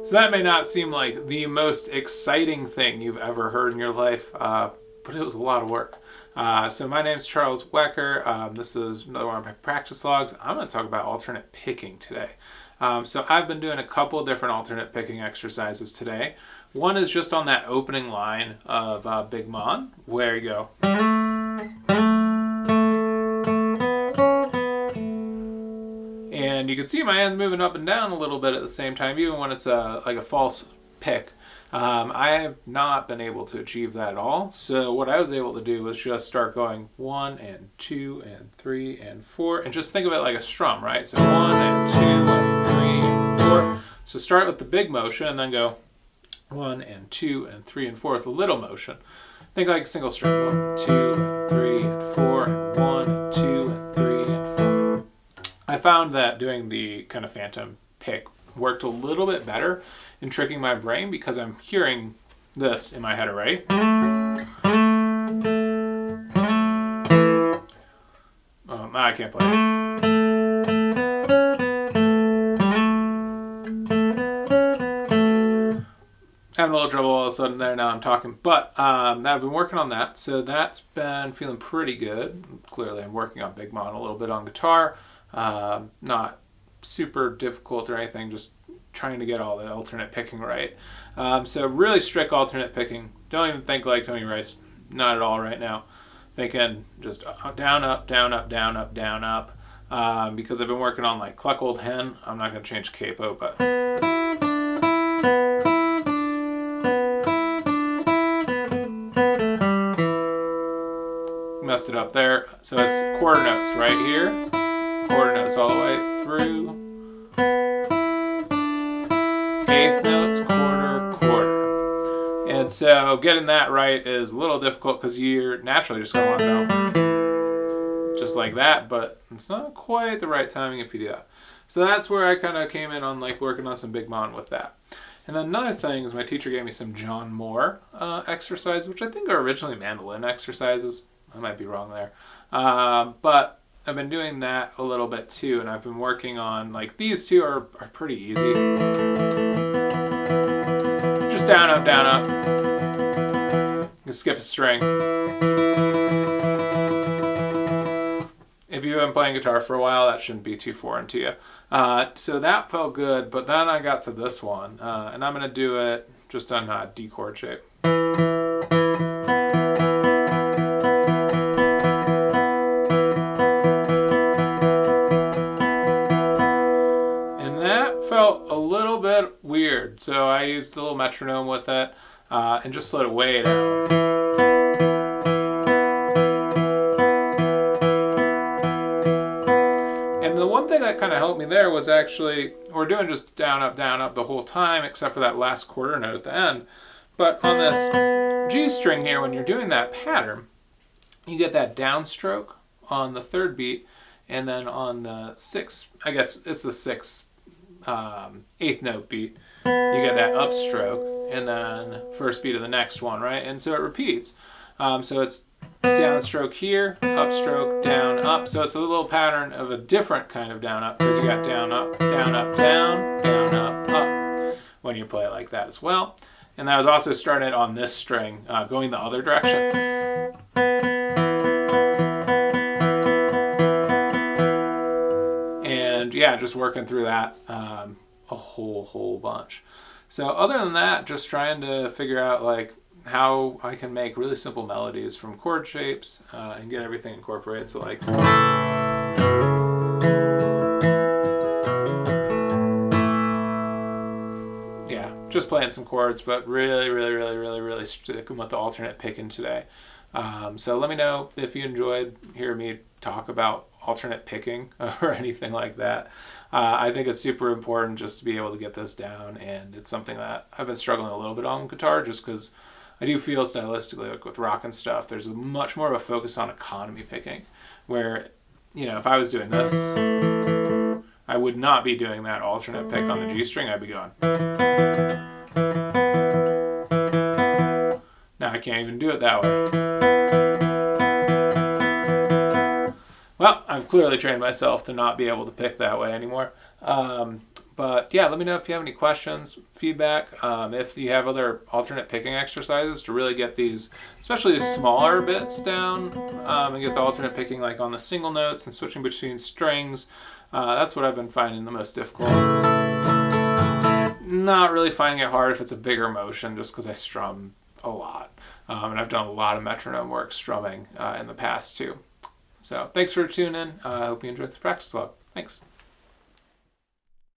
So that may not seem like the most exciting thing you've ever heard in your life, but it was a lot of work. So my name's Charles Wecker. This is another one of my practice logs. I'm going to talk about alternate picking today. So I've been doing a couple different alternate picking exercises today. One is just on that opening line of Big Mon, where you go. And you can see my hands moving up and down a little bit at the same time, even when it's like a false pick. I have not been able to achieve that at all. So what I was able to do was just start going 1 and 2 and 3 and 4, and just think of it like a strum, right? So 1 and 2 and 3 and 4. So start with the big motion and then go 1 and 2 and 3 and 4 with a little motion. Think like a single string. 1, 2, and 3 and 4, and 1 and 2 and 3 and 4. I found that doing the kind of phantom pick worked a little bit better in tricking my brain because I'm hearing this in my head already. I can't play it. Having a little trouble all of a sudden there, now I'm talking. But I've been working on that, so that's been feeling pretty good. Clearly I'm working on Big Mon a little bit on guitar. Not super difficult or anything, just trying to get all the alternate picking right. So really strict alternate picking. Don't even think like Tony Rice. Not at all right now. Thinking just down, up, down, up, down, up, down, up. Because I've been working on like Cluck Old Hen. I'm not going to change capo, but... messed it up there. So it's quarter notes right here. Quarter notes all the way through. Eighth notes, quarter, quarter. And so getting that right is a little difficult because you're naturally just going to want to go just like that, but it's not quite the right timing if you do that. So that's where I kind of came in on like working on some Big Mon with that. And then another thing is my teacher gave me some John Moore exercises, which I think are originally mandolin exercises. I might be wrong there. But I've been doing that a little bit too, and I've been working on, like, these two are pretty easy. Just down, up, down, up. You can skip a string. If you've been playing guitar for a while, that shouldn't be too foreign to you. So that felt good, but then I got to this one, and I'm going to do it just on D chord shape. Felt a little bit weird, so I used a little metronome with it and just slowed it way down. And the one thing that kind of helped me there was actually, we're doing just down, up the whole time, except for that last quarter note at the end. But on this G string here, when you're doing that pattern, you get that downstroke on the third beat, and then on the sixth, I guess it's the sixth, eighth note beat, you get that upstroke, and then first beat of the next one, right? And so it repeats. So it's downstroke here, upstroke, down, up. So it's a little pattern of a different kind of down, up, because you got down, up, down, up, down, down, up, up, when you play it like that as well. And that was also started on this string, going the other direction. And yeah, just working through that a whole bunch. So other than that, just trying to figure out like how I can make really simple melodies from chord shapes and get everything incorporated. So like, yeah, just playing some chords, but really sticking with the alternate picking today. So let me know if you enjoyed hearing me talk about alternate picking or anything like that. I think it's super important just to be able to get this down, and it's something that I've been struggling a little bit on guitar just because I do feel stylistically, like with rock and stuff, there's much more of a focus on economy picking, where, you know, if I was doing this, I would not be doing that alternate pick on the G string. I'd be going. Now I can't even do it that way. Well, I've clearly trained myself to not be able to pick that way anymore. But yeah, let me know if you have any questions, feedback, if you have other alternate picking exercises to really get these, especially the smaller bits down, and get the alternate picking like on the single notes and switching between strings. That's what I've been finding the most difficult. Not really finding it hard if it's a bigger motion, just because I strum a lot. And I've done a lot of metronome work strumming in the past too. So thanks for tuning in. I hope you enjoyed the practice log. Thanks.